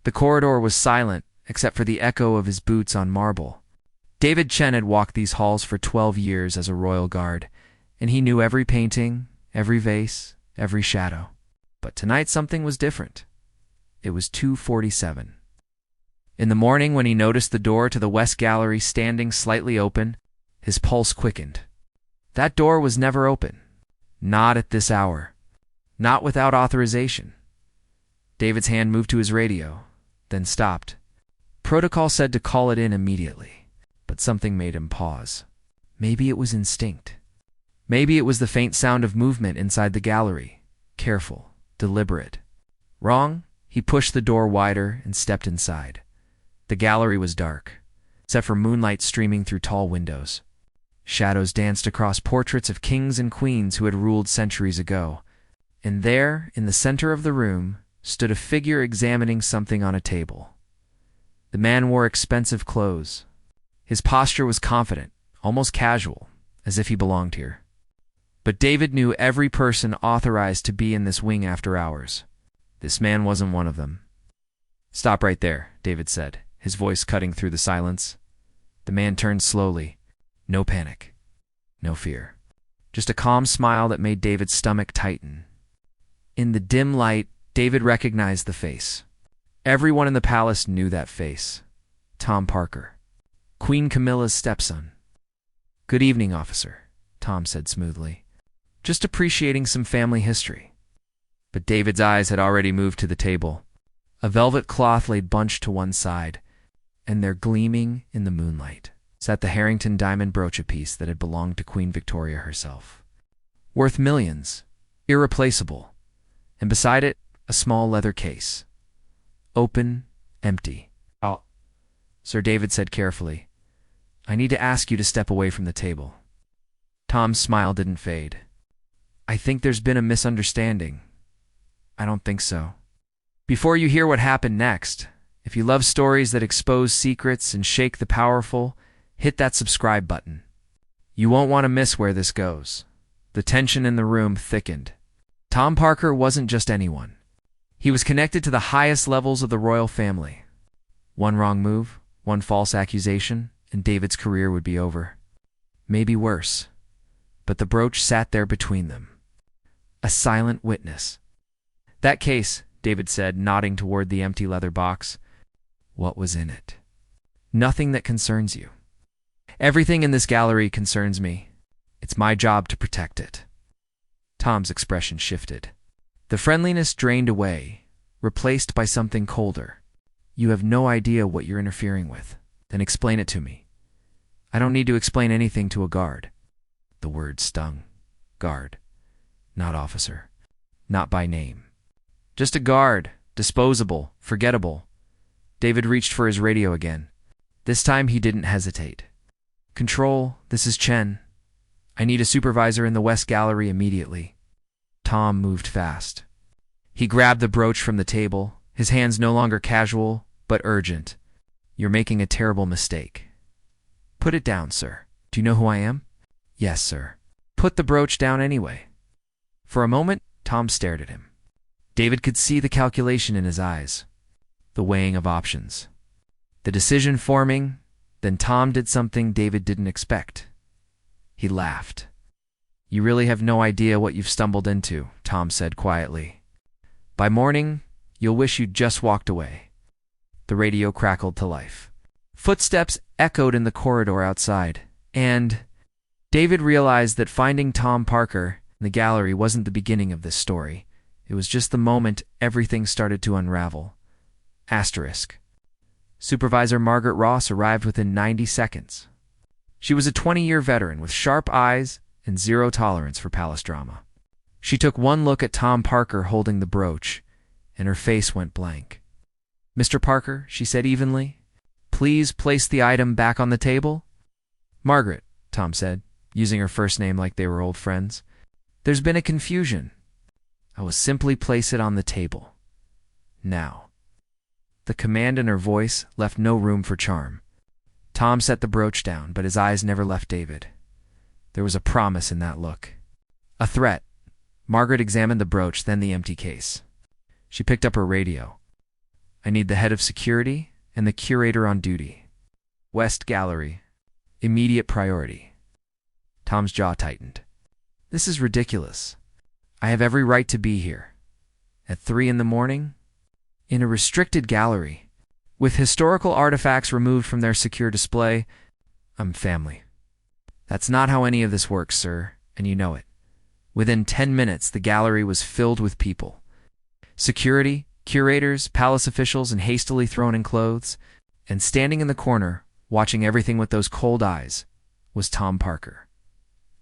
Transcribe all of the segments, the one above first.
The corridor was silent, except for the echo of his boots on marble. David Chen had walked these halls for 12 years as a royal guard, and he knew every painting, every vase, every shadow. But tonight something was different. It was 2:47. In the morning, when he noticed the door to the West Gallery standing slightly open, his pulse quickened. That door was never open. Not at this hour. Not without authorization. David's hand moved to his radio, then stopped. Protocol said to call it in immediately, but something made him pause. Maybe it was instinct. Maybe it was the faint sound of movement inside the gallery, careful, deliberate. Wrong? He pushed the door wider and stepped inside. The gallery was dark, except for moonlight streaming through tall windows. Shadows danced across portraits of kings and queens who had ruled centuries ago. And there, in the center of the room, stood a figure examining something on a table. The man wore expensive clothes. His posture was confident, almost casual, as if he belonged here. But David knew every person authorized to be in this wing after hours. This man wasn't one of them. "Stop right there," David said, his voice cutting through the silence. The man turned slowly. No panic. No fear. Just a calm smile that made David's stomach tighten. In the dim light, David recognized the face. Everyone in the palace knew that face. Tom Parker. Queen Camilla's stepson. "Good evening, officer," Tom said smoothly. "Just appreciating some family history." But David's eyes had already moved to the table. A velvet cloth lay bunched to one side, and there, gleaming in the moonlight, sat the Harrington diamond brooch piece that had belonged to Queen Victoria herself. Worth millions, irreplaceable, and beside it, a small leather case. Open, empty. Sir David said carefully, "I need to ask you to step away from the table." Tom's smile didn't fade. "I think there's been a misunderstanding." "I don't think so." Before you hear what happened next, if you love stories that expose secrets and shake the powerful, hit that subscribe button. You won't want to miss where this goes. The tension in the room thickened. Tom Parker wasn't just anyone. He was connected to the highest levels of the royal family. One wrong move, one false accusation, and David's career would be over. Maybe worse. But the brooch sat there between them. A silent witness. "That case," David said, nodding toward the empty leather box. "What was in it?" "Nothing that concerns you." "Everything in this gallery concerns me. It's my job to protect it." Tom's expression shifted. The friendliness drained away, replaced by something colder. "You have no idea what you're interfering with. Then explain it to me." "I don't need to explain anything to a guard." The word stung. Guard. Not officer. Not by name. Just a guard. Disposable. Forgettable. David reached for his radio again. This time he didn't hesitate. "Control, this is Chen. I need a supervisor in the West Gallery immediately." Tom moved fast. He grabbed the brooch from the table, his hands no longer casual, but urgent. "You're making a terrible mistake." "Put it down, sir." "Do you know who I am?" "Yes, sir." "Put the brooch down anyway." For a moment, Tom stared at him. David could see the calculation in his eyes, the weighing of options, the decision forming. Then Tom did something David didn't expect. He laughed. "You really have no idea what you've stumbled into," Tom said quietly. "By morning, you'll wish you'd just walked away." The radio crackled to life. Footsteps echoed in the corridor outside, and David realized that finding Tom Parker in the gallery wasn't the beginning of this story. It was just the moment everything started to unravel. Asterisk. Supervisor Margaret Ross arrived within 90 seconds. She was a 20-year veteran with sharp eyes and zero tolerance for palace drama. She took one look at Tom Parker holding the brooch, and her face went blank. "Mr. Parker," she said evenly, "please place the item back on the table." "Margaret," Tom said, using her first name like they were old friends. "There's been a confusion. I will simply place it on the table. Now." The command in her voice left no room for charm. Tom set the brooch down, but his eyes never left David. There was a promise in that look. A threat. Margaret examined the brooch, then the empty case. She picked up her radio. I need the head of security and the curator on duty. West Gallery. Immediate priority. Tom's jaw tightened. This is ridiculous. I have every right to be here. At 3 in the morning? In a restricted gallery. With historical artifacts removed from their secure display. I'm family. That's not how any of this works, sir, and you know it. Within 10 minutes, the gallery was filled with people. Security, curators, palace officials, and hastily thrown-in clothes. And standing in the corner, watching everything with those cold eyes, was Tom Parker.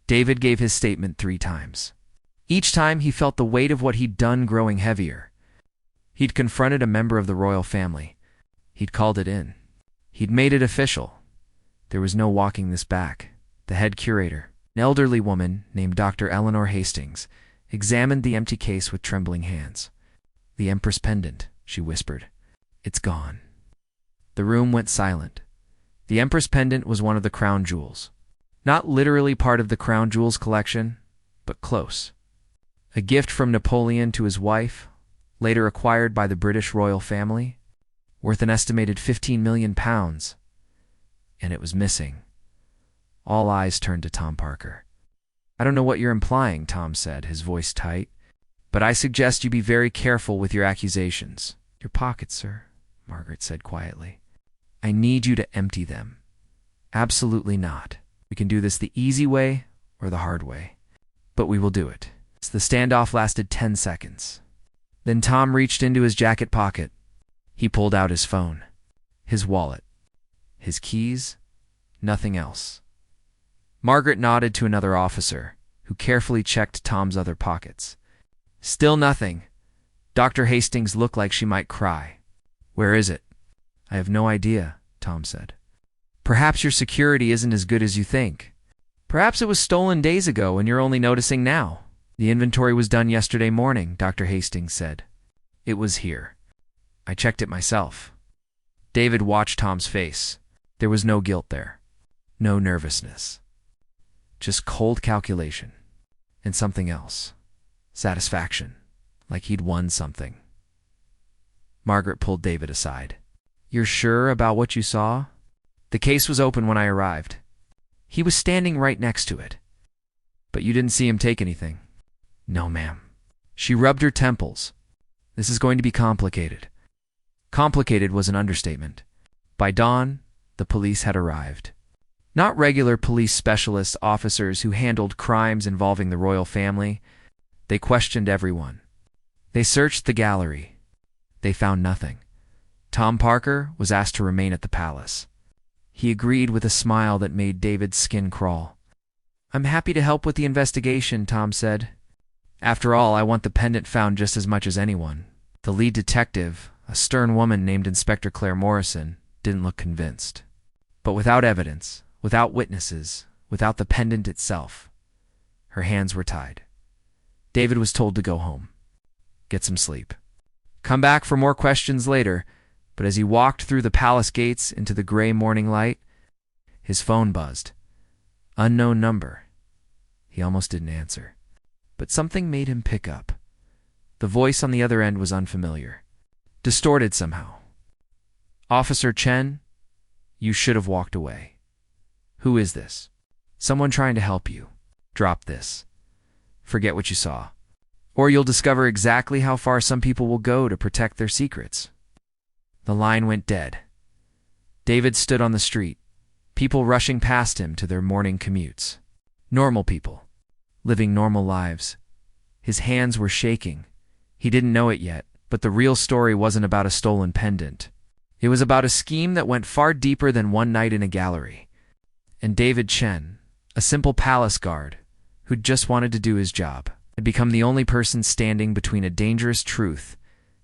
David gave his statement 3 times. Each time he felt the weight of what he'd done growing heavier. He'd confronted a member of the royal family. He'd called it in. He'd made it official. There was no walking this back. The head curator, an elderly woman named Dr. Eleanor Hastings, examined the empty case with trembling hands. The Empress pendant, she whispered. It's gone. The room went silent. The Empress pendant was one of the crown jewels. Not literally part of the crown jewels collection, but close. A gift from Napoleon to his wife, later acquired by the British royal family, worth an estimated £15 million, and it was missing. All eyes turned to Tom Parker. I don't know what you're implying, Tom said, his voice tight, but I suggest you be very careful with your accusations. Your pockets, sir, Margaret said quietly. I need you to empty them. Absolutely not. We can do this the easy way or the hard way, but we will do it. The standoff lasted 10 seconds. Then Tom reached into his jacket pocket. He pulled out his phone, his wallet, his keys, nothing else. Margaret nodded to another officer, who carefully checked Tom's other pockets. Still nothing. Dr. Hastings looked like she might cry. Where is it? I have no idea, Tom said. Perhaps your security isn't as good as you think. Perhaps it was stolen days ago and you're only noticing now. The inventory was done yesterday morning, Dr. Hastings said. It was here. I checked it myself. David watched Tom's face. There was no guilt there. No nervousness. Just cold calculation. And something else. Satisfaction. Like he'd won something. Margaret pulled David aside. You're sure about what you saw? The case was open when I arrived. He was standing right next to it. But you didn't see him take anything. No, ma'am. She rubbed her temples. This is going to be complicated. Complicated was an understatement. By dawn, the police had arrived. Not regular police specialist officers who handled crimes involving the royal family. They questioned everyone. They searched the gallery. They found nothing. Tom Parker was asked to remain at the palace. He agreed with a smile that made David's skin crawl. I'm happy to help with the investigation, Tom said. After all, I want the pendant found just as much as anyone. The lead detective, a stern woman named Inspector Claire Morrison, didn't look convinced. But without evidence, without witnesses, without the pendant itself, her hands were tied. David was told to go home. Get some sleep. Come back for more questions later, but as he walked through the palace gates into the gray morning light, his phone buzzed. Unknown number. He almost didn't answer. But something made him pick up. The voice on the other end was unfamiliar. Distorted somehow. Officer Chen, you should have walked away. Who is this? Someone trying to help you. Drop this. Forget what you saw. Or you'll discover exactly how far some people will go to protect their secrets. The line went dead. David stood on the street, people rushing past him to their morning commutes. Normal people. Living normal lives. His hands were shaking. He didn't know it yet, but the real story wasn't about a stolen pendant. It was about a scheme that went far deeper than one night in a gallery. And David Chen, a simple palace guard, who'd just wanted to do his job, had become the only person standing between a dangerous truth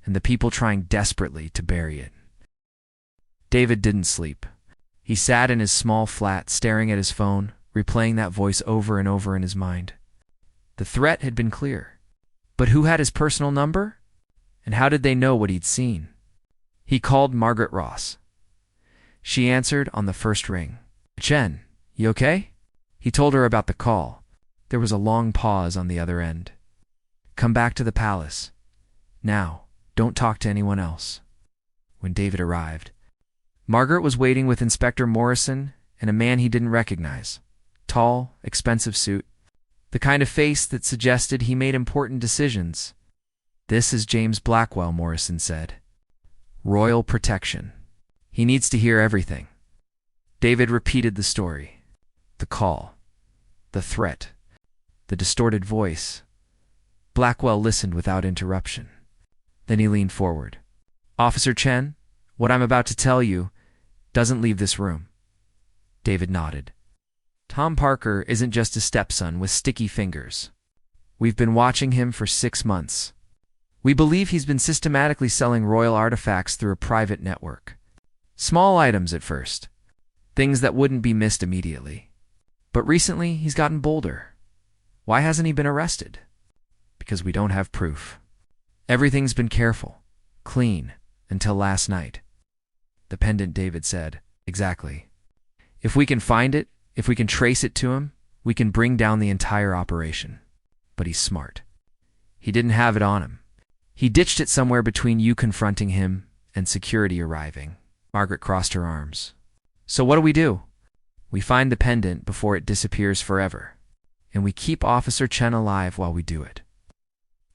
and the people trying desperately to bury it. David didn't sleep. He sat in his small flat, staring at his phone, replaying that voice over and over in his mind. The threat had been clear. But who had his personal number? And how did they know what he'd seen? He called Margaret Ross. She answered on the first ring. Chen, you okay? He told her about the call. There was a long pause on the other end. Come back to the palace. Now, don't talk to anyone else. when David arrived. Margaret was waiting with Inspector Morrison and a man he didn't recognize. Tall, expensive suit. The kind of face that suggested he made important decisions. "This is James Blackwell," Morrison said. "Royal protection. He needs to hear everything." David repeated the story. The call. The threat. The distorted voice. Blackwell listened without interruption. Then he leaned forward. "Officer Chen, what I'm about to tell you doesn't leave this room." David nodded. "Tom Parker isn't just a stepson with sticky fingers. We've been watching him for 6 months. We believe he's been systematically selling royal artifacts through a private network. Small items at first, things that wouldn't be missed immediately. But recently, he's gotten bolder. Why hasn't he been arrested? Because we don't have proof. Everything's been careful, clean, until last night." The pendant, David said. "Exactly. If we can find it, if we can trace it to him, we can bring down the entire operation. But he's smart. He didn't have it on him. He ditched it somewhere between you confronting him and security arriving." Margaret crossed her arms. "So what do? We find the pendant before it disappears forever, and we keep Officer Chen alive while we do it."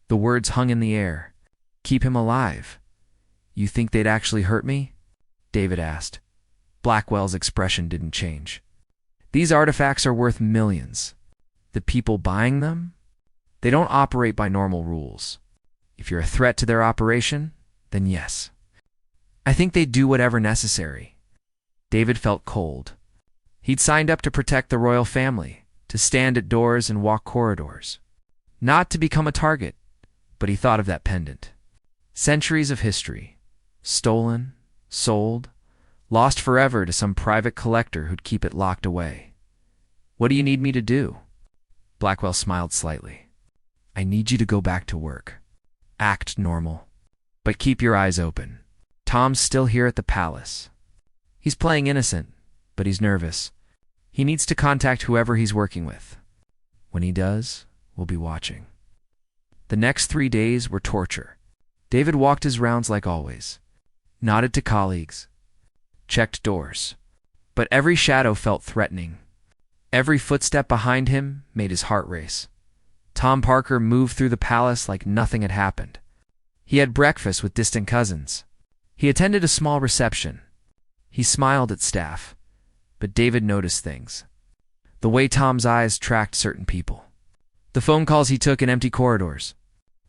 The words hung in the air. "Keep him alive? You think they'd actually hurt me?" David asked. Blackwell's expression didn't change. "These artifacts are worth millions. The people buying them? They don't operate by normal rules. If you're a threat to their operation, then yes. I think they'd do whatever necessary." David felt cold. He'd signed up to protect the royal family, to stand at doors and walk corridors. Not to become a target, but he thought of that pendant. Centuries of history. Stolen, sold, lost forever to some private collector who'd keep it locked away. "What do you need me to do?" Blackwell smiled slightly. "I need you to go back to work. Act normal. But keep your eyes open. Tom's still here at the palace. He's playing innocent, but he's nervous. He needs to contact whoever he's working with. When he does, we'll be watching." The next 3 days were torture. David walked his rounds like always. Nodded to colleagues. Checked doors. But every shadow felt threatening. Every footstep behind him made his heart race. Tom Parker moved through the palace like nothing had happened. He had breakfast with distant cousins. He attended a small reception. He smiled at staff. But David noticed things. The way Tom's eyes tracked certain people. The phone calls he took in empty corridors.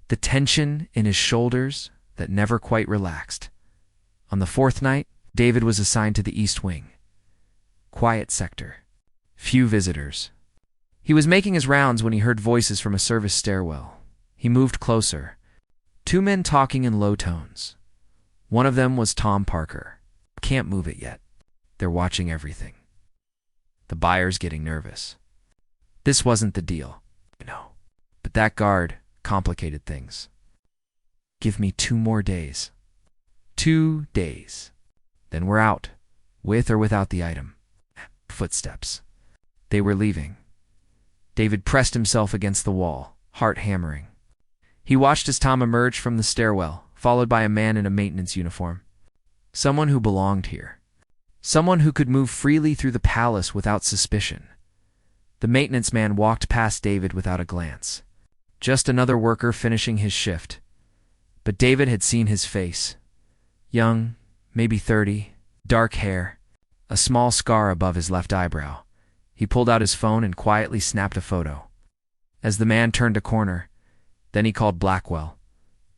The tension in his shoulders that never quite relaxed. On the 4th night, David was assigned to the East Wing. Quiet sector. Few visitors. He was making his rounds when he heard voices from a service stairwell. He moved closer. 2 men talking in low tones. One of them was Tom Parker. "Can't move it yet. They're watching everything. The buyer's getting nervous." This wasn't the deal. No. But that guard complicated things. "Give me 2 more days. 2 days. Then we're out, with or without the item." Footsteps. They were leaving. David pressed himself against the wall, heart hammering. He watched as Tom emerged from the stairwell, followed by a man in a maintenance uniform. Someone who belonged here. Someone who could move freely through the palace without suspicion. The maintenance man walked past David without a glance. Just another worker finishing his shift. But David had seen his face. Young, maybe 30, dark hair, a small scar above his left eyebrow. He pulled out his phone and quietly snapped a photo. As the man turned a corner, then he called Blackwell.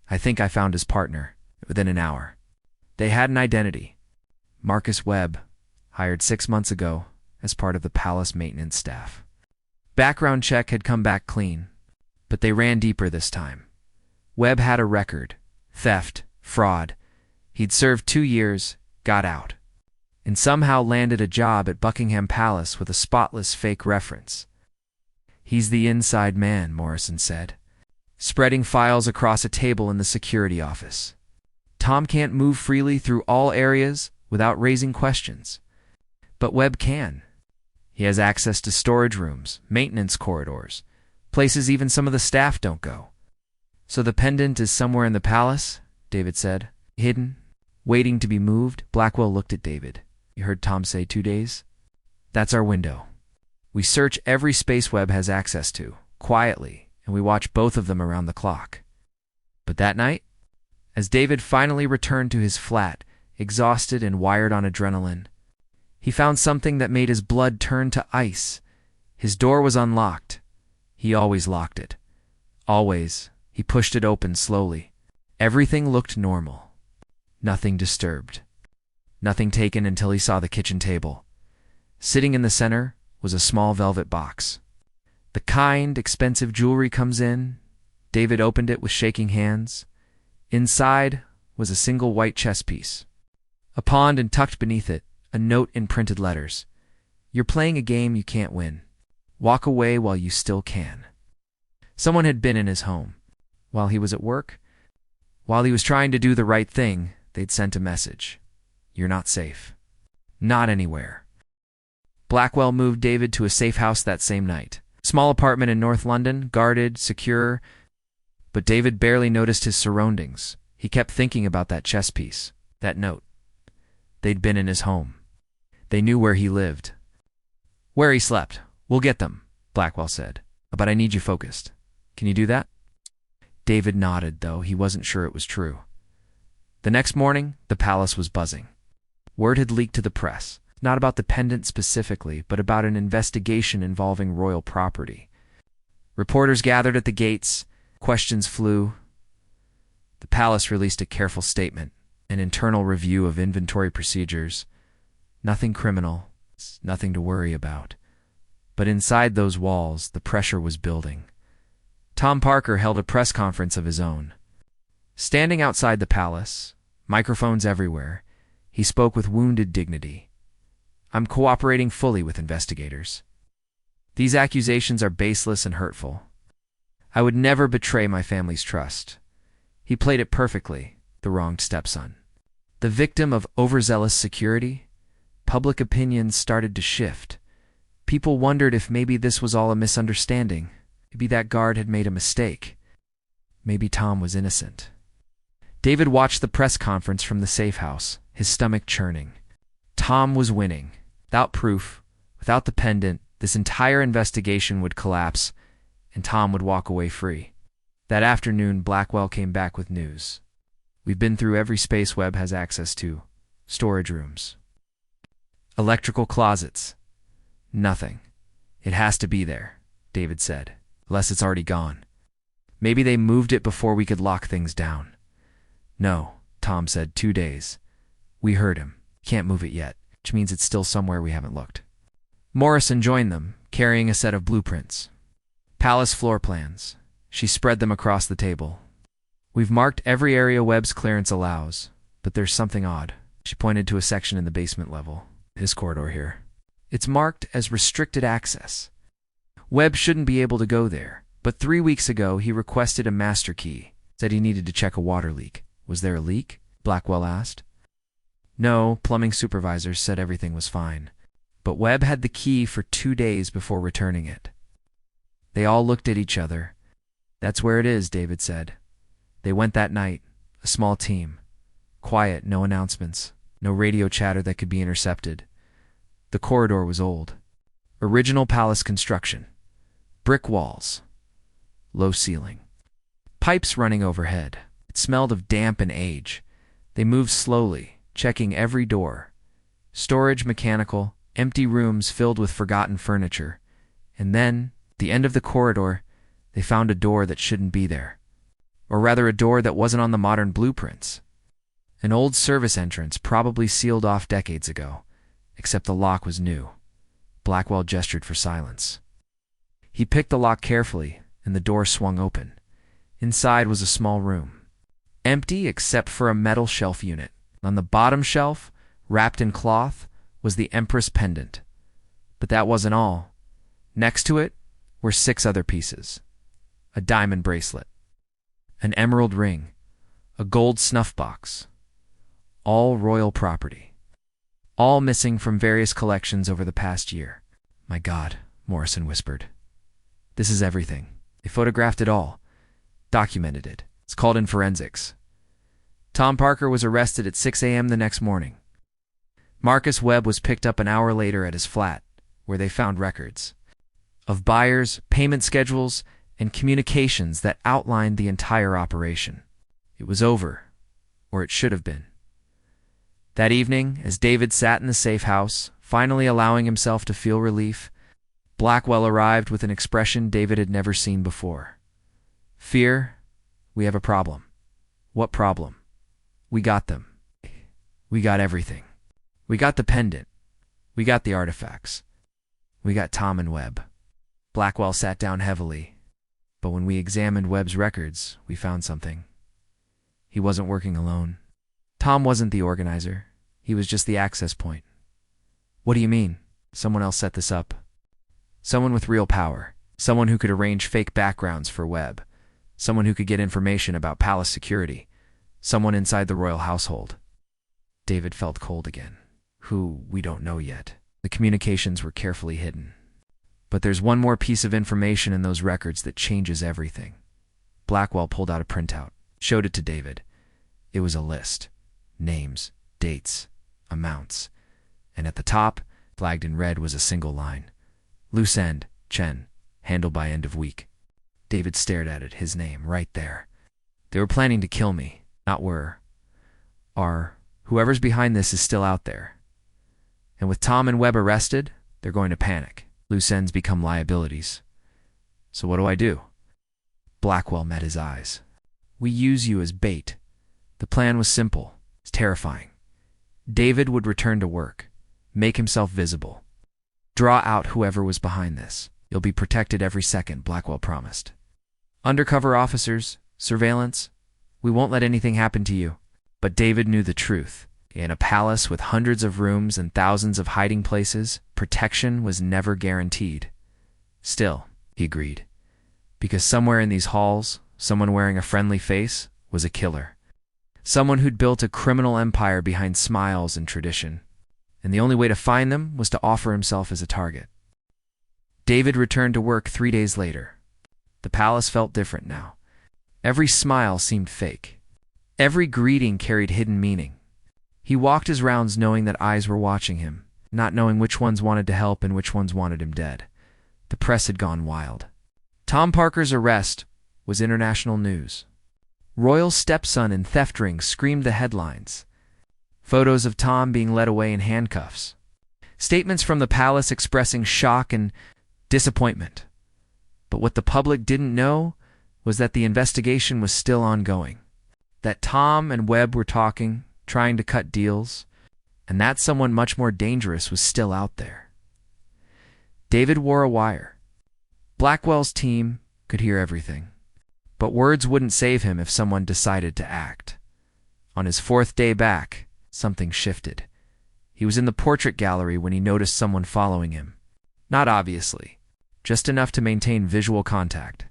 "I think I found his partner," within an hour. They had an identity. Marcus Webb, hired 6 months ago as part of the palace maintenance staff. Background check had come back clean, but they ran deeper this time. Webb had a record. Theft, fraud. He'd served 2 years, got out, and somehow landed a job at Buckingham Palace with a spotless fake reference. "He's the inside man," Morrison said, spreading files across a table in the security office. "Tom can't move freely through all areas without raising questions. But Webb can. He has access to storage rooms, maintenance corridors, places even some of the staff don't go." "So the pendant is somewhere in the palace," David said. "Hidden, waiting to be moved. Blackwell looked at David. You heard Tom say 2 days? That's our window. We search every space Webb has access to, quietly, and we watch both of them around the clock. But that night, as David finally returned to his flat, exhausted and wired on adrenaline, he found something that made his blood turn to ice. His door was unlocked. He always locked it. Always. He pushed it open slowly. Everything looked normal. Nothing disturbed. Nothing taken until he saw the kitchen table. Sitting in the center was a small velvet box. The kind, expensive jewelry comes in. David opened it with shaking hands. Inside was a single white chess piece. A pawn, and tucked beneath it, a note in printed letters. You're playing a game you can't win. Walk away while you still can. Someone had been in his home. While he was at work, while he was trying to do the right thing, they'd sent a message. You're not safe. Not anywhere. Blackwell moved David to a safe house that same night. Small apartment in North London, guarded, secure. But David barely noticed his surroundings. He kept thinking about that chess piece, that note. They'd been in his home. They knew where he lived. Where he slept. We'll get them, Blackwell said. But I need you focused. Can you do that? David nodded, though he wasn't sure it was true. The next morning, the palace was buzzing. Word had leaked to the press, not about the pendant specifically, but about an investigation involving royal property. Reporters gathered at the gates. Questions flew. The palace released a careful statement, an internal review of inventory procedures. Nothing criminal, nothing to worry about. But inside those walls, the pressure was building. Tom Parker held a press conference of his own. Standing outside the palace, microphones everywhere, he spoke with wounded dignity. I'm cooperating fully with investigators. These accusations are baseless and hurtful. I would never betray my family's trust. He played it perfectly, the wronged stepson. The victim of overzealous security, public opinion started to shift. People wondered if maybe this was all a misunderstanding. Maybe that guard had made a mistake. Maybe Tom was innocent. David watched the press conference from the safe house, his stomach churning. Tom was winning. Without proof, without the pendant, this entire investigation would collapse, and Tom would walk away free. That afternoon, Blackwell came back with news. We've been through every space Webb has access to. Storage rooms. Electrical closets. Nothing. It has to be there, David said, unless it's already gone. Maybe they moved it before we could lock things down. No, Tom said, 2 days. We heard him. Can't move it yet, which means it's still somewhere we haven't looked. Morrison joined them, carrying a set of blueprints. Palace floor plans. She spread them across the table. We've marked every area Webb's clearance allows, but there's something odd. She pointed to a section in the basement level. His corridor here. It's marked as restricted access. Webb shouldn't be able to go there, but 3 weeks ago he requested a master key, said he needed to check a water leak. Was there a leak? Blackwell asked. No, plumbing supervisors said everything was fine, but Webb had the key for 2 days before returning it. They all looked at each other. That's where it is, David said. They went that night, a small team. Quiet, no announcements, no radio chatter that could be intercepted. The corridor was old. Original palace construction. Brick walls. Low ceiling. Pipes running overhead. It smelled of damp and age. They moved slowly, checking every door. Storage mechanical, empty rooms filled with forgotten furniture. And then, at the end of the corridor, they found a door that shouldn't be there. Or rather, a door that wasn't on the modern blueprints. An old service entrance, probably sealed off decades ago, except the lock was new. Blackwell gestured for silence. He picked the lock carefully, and the door swung open. Inside was a small room. Empty except for a metal shelf unit. On the bottom shelf, wrapped in cloth, was the Empress pendant. But that wasn't all. Next to it were 6 other pieces. A diamond bracelet. An emerald ring. A gold snuff box. All royal property. All missing from various collections over the past year. My God, Morrison whispered. This is everything. They photographed it all. Documented it. It's called in forensics. Tom Parker was arrested at 6 a.m. the next morning. Marcus Webb was picked up an hour later at his flat, where they found records of buyers, payment schedules, and communications that outlined the entire operation. It was over, or it should have been. That evening, as David sat in the safe house, finally allowing himself to feel relief, Blackwell arrived with an expression David had never seen before. Fear, we have a problem. What problem? We got them. We got everything. We got the pendant. We got the artifacts. We got Tom and Webb. Blackwell sat down heavily, but when we examined Webb's records, we found something. He wasn't working alone. Tom wasn't the organizer. He was just the access point. What do you mean? Someone else set this up. Someone with real power. Someone who could arrange fake backgrounds for Webb. Someone who could get information about palace security. Someone inside the royal household. David felt cold again. Who, we don't know yet. The communications were carefully hidden. But there's one more piece of information in those records that changes everything. Blackwell pulled out a printout, showed it to David. It was a list. Names, dates, amounts. And at the top, flagged in red, was a single line. Loose end, Chen, handled by end of week. David stared at it, his name, right there. They were planning to kill me, not were. Whoever's behind this is still out there. And with Tom and Webb arrested, they're going to panic. Loose ends become liabilities. So what do I do? Blackwell met his eyes. We use you as bait. The plan was simple. It's terrifying. David would return to work, make himself visible. Draw out whoever was behind this. You'll be protected every second, Blackwell promised. Undercover officers, surveillance, we won't let anything happen to you. But David knew the truth. In a palace with hundreds of rooms and thousands of hiding places, protection was never guaranteed. Still, he agreed, because somewhere in these halls, someone wearing a friendly face was a killer. Someone who'd built a criminal empire behind smiles and tradition. And the only way to find them was to offer himself as a target. David returned to work 3 days later. The palace felt different now. Every smile seemed fake. Every greeting carried hidden meaning. He walked his rounds knowing that eyes were watching him, not knowing which ones wanted to help and which ones wanted him dead. The press had gone wild. Tom Parker's arrest was international news. Royal stepson and theft rings screamed the headlines. Photos of Tom being led away in handcuffs. Statements from the palace expressing shock and disappointment. But what the public didn't know was that the investigation was still ongoing. That Tom and Webb were talking, trying to cut deals, and that someone much more dangerous was still out there. David wore a wire. Blackwell's team could hear everything, but words wouldn't save him if someone decided to act. On his 4th day back, something shifted. He was in the portrait gallery when he noticed someone following him. Not obviously, just enough to maintain visual contact.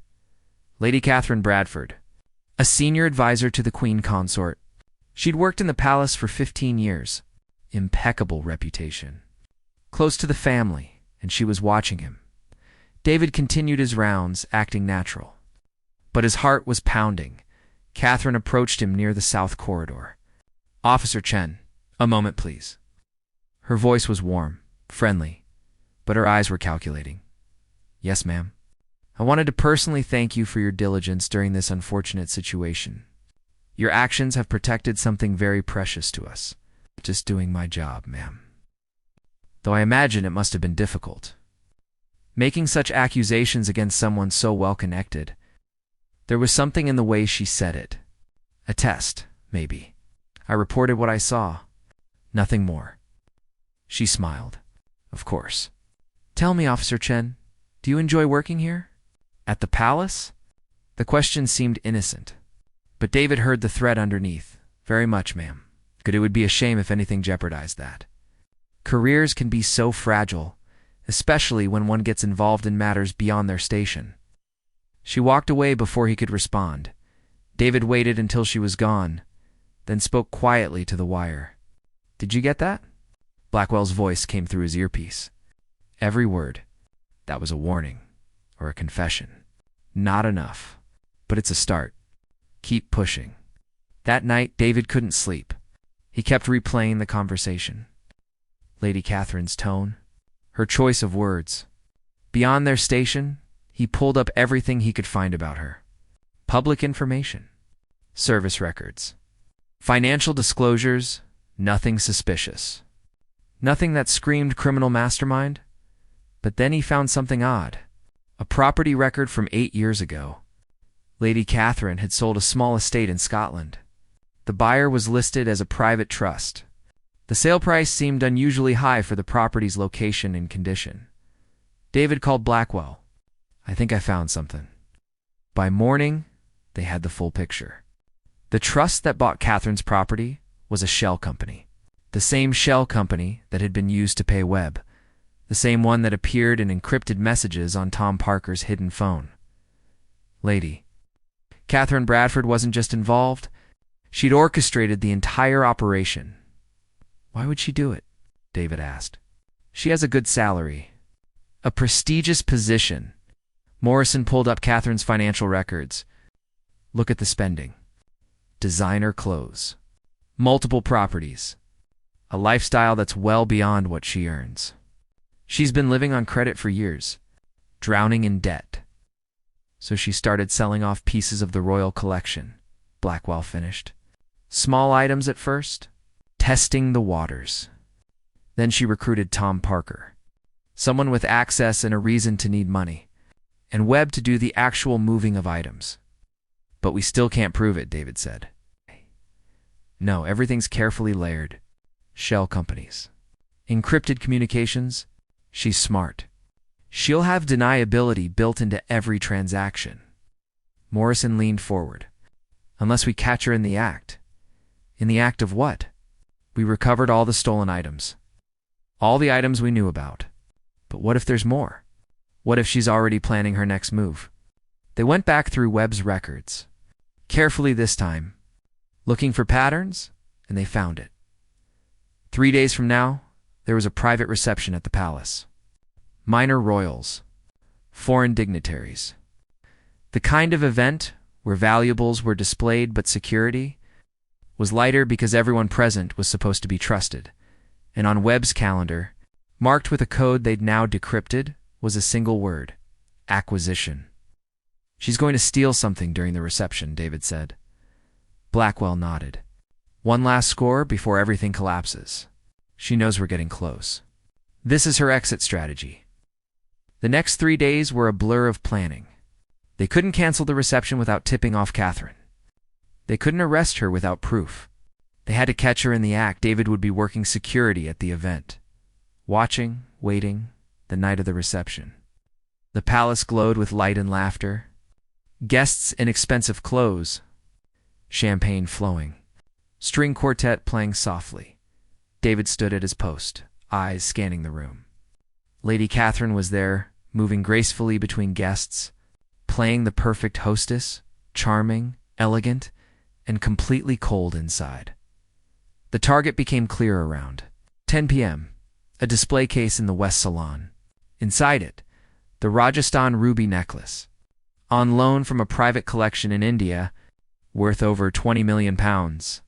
Lady Catherine Bradford, a senior advisor to the Queen Consort. She'd worked in the palace for 15 years. Impeccable reputation. Close to the family, and she was watching him. David continued his rounds, acting natural. But his heart was pounding. Catherine approached him near the south corridor. Officer Chen, a moment please. Her voice was warm, friendly, but her eyes were calculating. Yes, ma'am. I wanted to personally thank you for your diligence during this unfortunate situation. Your actions have protected something very precious to us. Just doing my job, ma'am. Though I imagine it must have been difficult. Making such accusations against someone so well connected. There was something in the way she said it. A test, maybe. I reported what I saw. Nothing more. She smiled. Of course. Tell me, Officer Chen, do you enjoy working here? At the palace? The question seemed innocent. But David heard the threat underneath. Very much, ma'am. It would be a shame if anything jeopardized that. Careers can be so fragile, especially when one gets involved in matters beyond their station. She walked away before he could respond. David waited until she was gone, then spoke quietly to the wire. Did you get that? Blackwell's voice came through his earpiece. Every word. That was a warning, or a confession. Not enough, but it's a start. Keep pushing. That night, David couldn't sleep. He kept replaying the conversation. Lady Catherine's tone, her choice of words. Beyond their station, he pulled up everything he could find about her. Public information, service records, financial disclosures, nothing suspicious. Nothing that screamed criminal mastermind. But then he found something odd. A property record from 8 years ago. Lady Catherine had sold a small estate in Scotland. The buyer was listed as a private trust. The sale price seemed unusually high for the property's location and condition. David called Blackwell. "I think I found something." By morning, they had the full picture. The trust that bought Catherine's property was a shell company. The same shell company that had been used to pay Webb. The same one that appeared in encrypted messages on Tom Parker's hidden phone. Lady Catherine Bradford wasn't just involved. She'd orchestrated the entire operation. Why would she do it? David asked. She has a good salary. A prestigious position. Morrison pulled up Catherine's financial records. Look at the spending. Designer clothes. Multiple properties. A lifestyle that's well beyond what she earns. She's been living on credit for years, drowning in debt. So she started selling off pieces of the royal collection, Blackwell finished. Small items at first, testing the waters. Then she recruited Tom Parker, someone with access and a reason to need money, and Webb to do the actual moving of items. But we still can't prove it, David said. No, everything's carefully layered. Shell companies. Encrypted communications. She's smart. She'll have deniability built into every transaction. Morrison leaned forward. Unless we catch her in the act. In the act of what? We recovered all the stolen items. All the items we knew about. But what if there's more? What if she's already planning her next move? They went back through Webb's records. Carefully this time. Looking for patterns, and they found it. 3 days from now, there was a private reception at the palace. Minor royals. Foreign dignitaries. The kind of event where valuables were displayed but security was lighter because everyone present was supposed to be trusted. And on Webb's calendar, marked with a code they'd now decrypted, was a single word. Acquisition. She's going to steal something during the reception, David said. Blackwell nodded. One last score before everything collapses. She knows we're getting close. This is her exit strategy. The next 3 days were a blur of planning. They couldn't cancel the reception without tipping off Catherine. They couldn't arrest her without proof. They had to catch her in the act. David would be working security at the event. Watching, waiting, the night of the reception. The palace glowed with light and laughter. Guests in expensive clothes. Champagne flowing. String quartet playing softly. David stood at his post, eyes scanning the room. Lady Catherine was there, moving gracefully between guests, playing the perfect hostess, charming, elegant, and completely cold inside. The target became clear around 10 p.m., a display case in the West Salon. Inside it, the Rajasthan ruby necklace, on loan from a private collection in India, worth over 20 million pounds.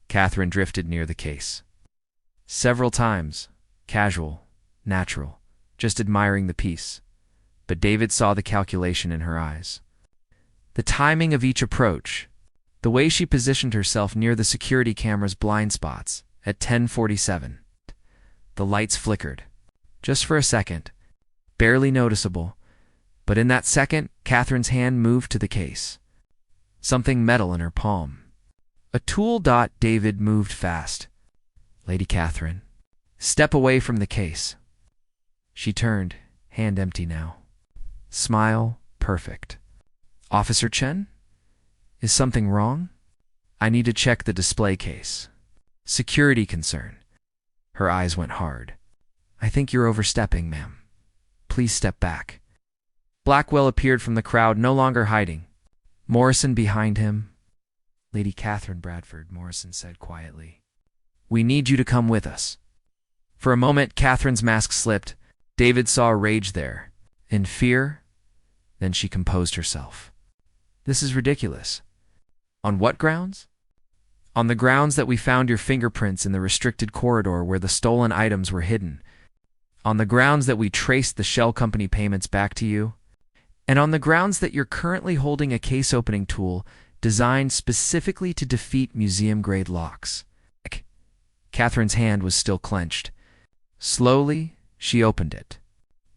Catherine drifted near the case. Several times, casual, natural, just admiring the piece. But David saw the calculation in her eyes. The timing of each approach, the way she positioned herself near the security camera's blind spots at 10:47. The lights flickered, just for a second, barely noticeable, but in that second, Catherine's hand moved to the case. Something metal in her palm. A tool. David moved fast. Lady Catherine, step away from the case. She turned, hand empty now. Smile, perfect. Officer Chen? Is something wrong? I need to check the display case. Security concern. Her eyes went hard. I think you're overstepping, ma'am. Please step back. Blackwell appeared from the crowd, no longer hiding. Morrison behind him. Lady Catherine Bradford, Morrison said quietly. We need you to come with us. For a moment, Catherine's mask slipped. David saw rage there. In fear. Then she composed herself. This is ridiculous. On what grounds? On the grounds that we found your fingerprints in the restricted corridor where the stolen items were hidden. On the grounds that we traced the shell company payments back to you. And on the grounds that you're currently holding a case opening tool designed specifically to defeat museum-grade locks. Catherine's hand was still clenched. Slowly, she opened it.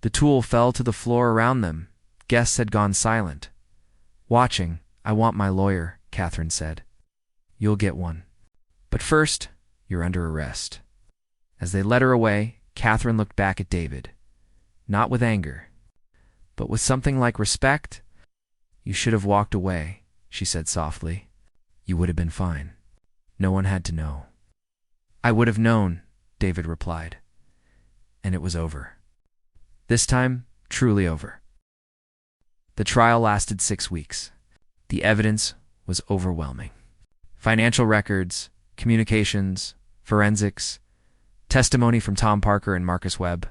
The tool fell to the floor around them. Guests had gone silent. Watching, "I want my lawyer," Catherine said. "You'll get one. But first, you're under arrest." As they led her away, Catherine looked back at David. Not with anger, but with something like respect. "You should have walked away," she said softly. "You would have been fine. No one had to know." "I would have known," David replied. And it was over. This time, truly over. The trial lasted 6 weeks. The evidence was overwhelming. Financial records, communications, forensics, testimony from Tom Parker and Marcus Webb,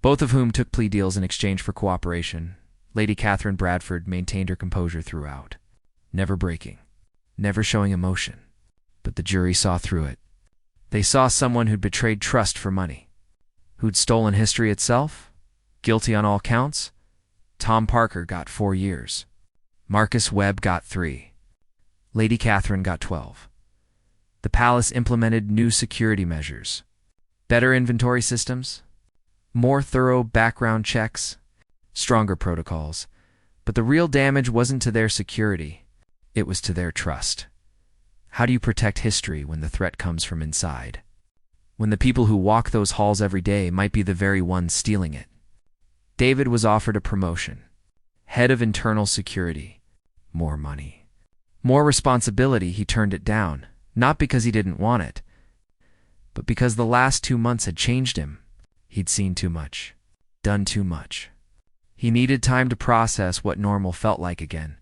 both of whom took plea deals in exchange for cooperation. Lady Catherine Bradford maintained her composure throughout, never breaking, never showing emotion. But the jury saw through it. They saw someone who'd betrayed trust for money, who'd stolen history itself, guilty on all counts. Tom Parker got 4 years. Marcus Webb got 3. Lady Catherine got 12. The palace implemented new security measures, better inventory systems, more thorough background checks, stronger protocols. But the real damage wasn't to their security, it was to their trust. How do you protect history when the threat comes from inside? When the people who walk those halls every day might be the very ones stealing it? David was offered a promotion. Head of Internal Security. More money. More responsibility. He turned it down, not because he didn't want it, but because the last 2 months had changed him. He'd seen too much, done too much. He needed time to process what normal felt like again.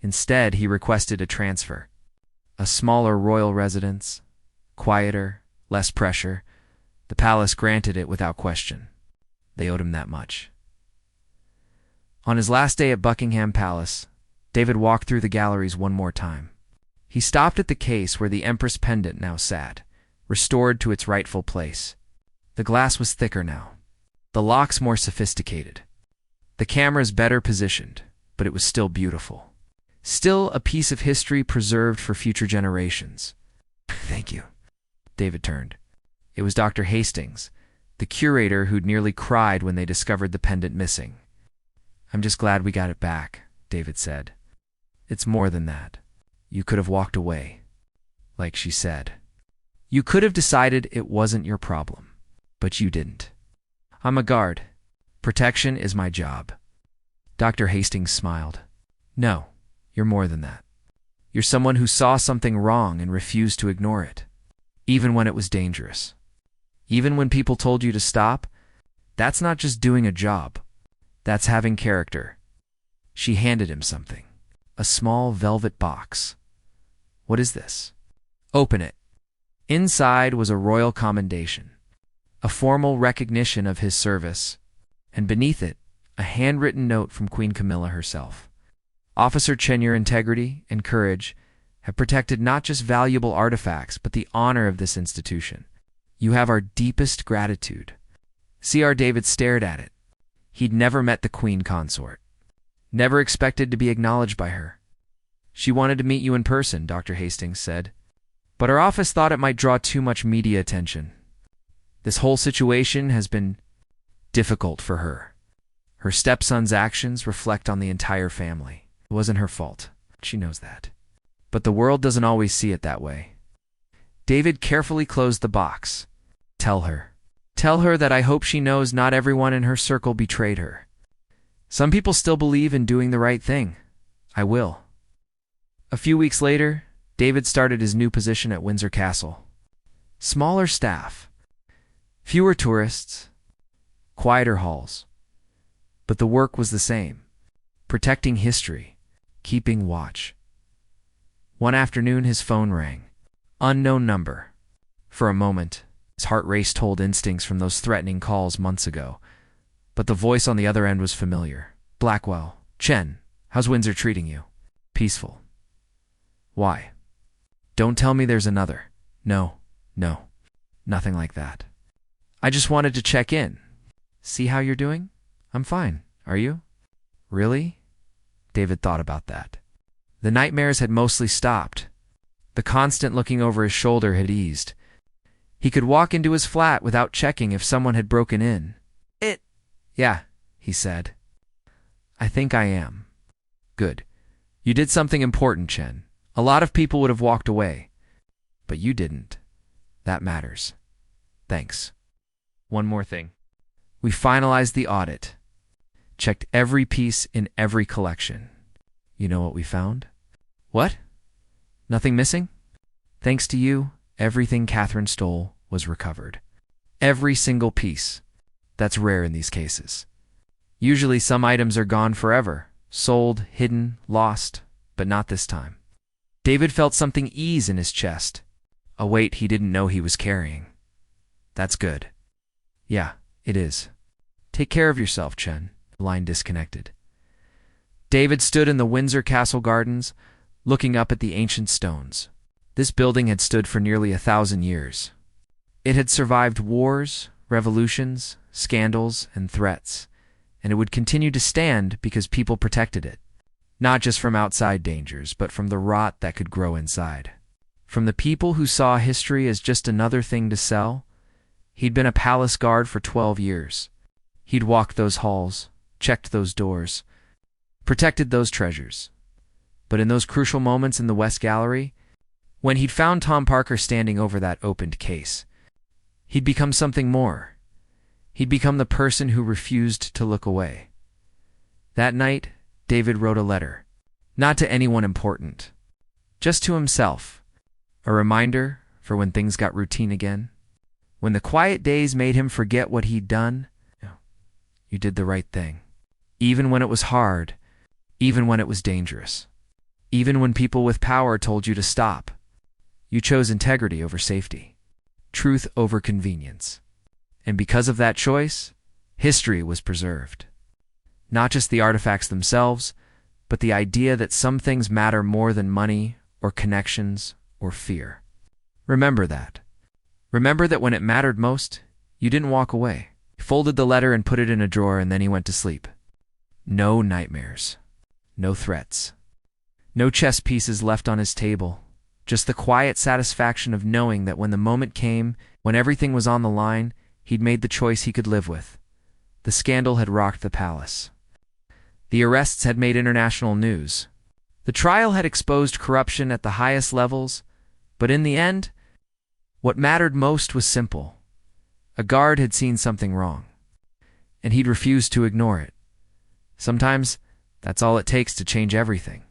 Instead, he requested a transfer. A smaller royal residence, quieter, less pressure. The palace granted it without question. They owed him that much. On his last day at Buckingham Palace, David walked through the galleries one more time. He stopped at the case where the Empress pendant now sat, restored to its rightful place. The glass was thicker now, the locks more sophisticated, the cameras better positioned, but it was still beautiful. Still a piece of history preserved for future generations. "Thank you." David turned. It was Dr. Hastings, the curator who'd nearly cried when they discovered the pendant missing. "I'm just glad we got it back," David said. "It's more than that. You could have walked away, like she said. You could have decided it wasn't your problem, but you didn't. I'm a guard. Protection is my job." Dr. Hastings smiled. "No. You're more than that. You're someone who saw something wrong and refused to ignore it, even when it was dangerous. Even when people told you to stop. That's not just doing a job. That's having character." She handed him something. A small velvet box. "What is this?" "Open it." Inside was a royal commendation, a formal recognition of his service, and beneath it, a handwritten note from Queen Camilla herself. "Officer Chen, your integrity and courage have protected not just valuable artifacts, but the honor of this institution. You have our deepest gratitude." C.R. David stared at it. He'd never met the Queen Consort, never expected to be acknowledged by her. "She wanted to meet you in person," Dr. Hastings said, "but our office thought it might draw too much media attention. This whole situation has been difficult for her. Her stepson's actions reflect on the entire family. It wasn't her fault. She knows that. But the world doesn't always see it that way." David carefully closed the box. "Tell her. Tell her that I hope she knows not everyone in her circle betrayed her. Some people still believe in doing the right thing. I will." A few weeks later, David started his new position at Windsor Castle. Smaller staff, fewer tourists, quieter halls. But the work was the same. Protecting history, keeping watch. One afternoon his phone rang. Unknown number. For a moment, his heart raced old instincts from those threatening calls months ago. But the voice on the other end was familiar. "Blackwell. Chen, how's Windsor treating you?" "Peaceful." "Why?" Don't tell me there's another. No, no, nothing like that. I just wanted to check in. See how you're doing? I'm fine. Are you? Really? David thought about that. The nightmares had mostly stopped. The constant looking over his shoulder had eased. He could walk into his flat without checking if someone had broken in. Yeah, he said. I think I am. Good. You did something important, Chen. A lot of people would have walked away. But you didn't. That matters. Thanks. One more thing. We finalized the audit. Checked every piece in every collection. You know what we found? What? Nothing missing? Thanks to you, everything Catherine stole was recovered. Every single piece. That's rare in these cases. Usually some items are gone forever, sold, hidden, lost, but not this time. David felt something ease in his chest, a weight he didn't know he was carrying. That's good. Yeah, it is. Take care of yourself, Chen. The line disconnected. David stood in the Windsor Castle gardens, looking up at the ancient stones. This building had stood for nearly 1,000 years. It had survived wars, revolutions, scandals, and threats, and it would continue to stand because people protected it, not just from outside dangers, but from the rot that could grow inside. From the people who saw history as just another thing to sell, he'd been a palace guard for 12 years. He'd walked those halls, checked those doors, protected those treasures. But in those crucial moments in the West Gallery, when he'd found Tom Parker standing over that opened case, he'd become something more. He'd become the person who refused to look away. That night, David wrote a letter, not to anyone important, just to himself, a reminder for when things got routine again. When the quiet days made him forget what he'd done, you did the right thing. Even when it was hard, even when it was dangerous, even when people with power told you to stop, you chose integrity over safety, truth over convenience. And because of that choice, history was preserved. Not just the artifacts themselves, but the idea that some things matter more than money or connections or fear. Remember that. Remember that when it mattered most, you didn't walk away. He folded the letter and put it in a drawer, and then he went to sleep. No nightmares. No threats. No chess pieces left on his table. Just the quiet satisfaction of knowing that when the moment came, when everything was on the line, he'd made the choice he could live with. The scandal had rocked the palace. The arrests had made international news. The trial had exposed corruption at the highest levels, but in the end, what mattered most was simple. A guard had seen something wrong, and he'd refused to ignore it. Sometimes, that's all it takes to change everything.